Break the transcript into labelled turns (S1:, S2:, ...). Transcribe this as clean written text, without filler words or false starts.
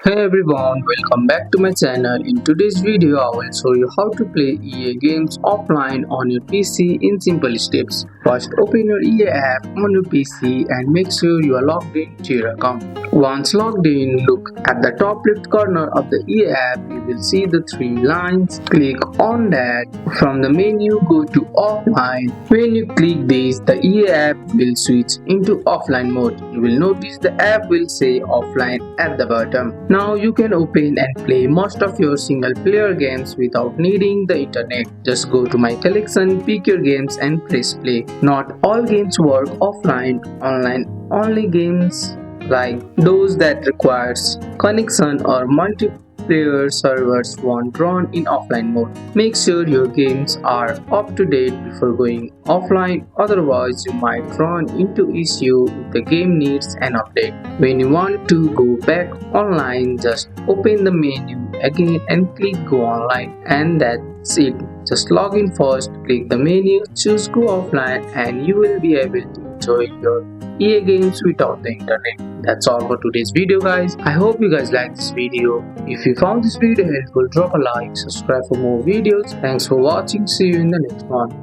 S1: Hey everyone, welcome back to my channel. In today's video, I will show you how to play EA games offline on your PC in simple steps. First, open your EA app on your PC and make sure you are logged into your account. Once logged in, look at the top left corner of the EA app. You will see the three lines. Click on that. From the menu, go to offline. When you click this, the EA app will switch into offline mode. You will notice the app will say offline at the bottom. Now you can open and play most of your single player games without needing the internet. Just go to my collection, pick your games and press play. Not all games work offline. Online only games like those that requires connection or multiplayer servers won't run in offline mode. Make sure your games are up to date before going offline, otherwise you might run into issue if the game needs an update. When you want to go back online, just open the menu again and click go online, and that's it. Just log in first, click the menu, choose go offline, and you will be able to enjoy your EA games without the internet. That's all for today's video, guys. I hope you guys liked this video. If you found this video helpful, drop a like, subscribe for more videos. Thanks for watching. See you in the next one.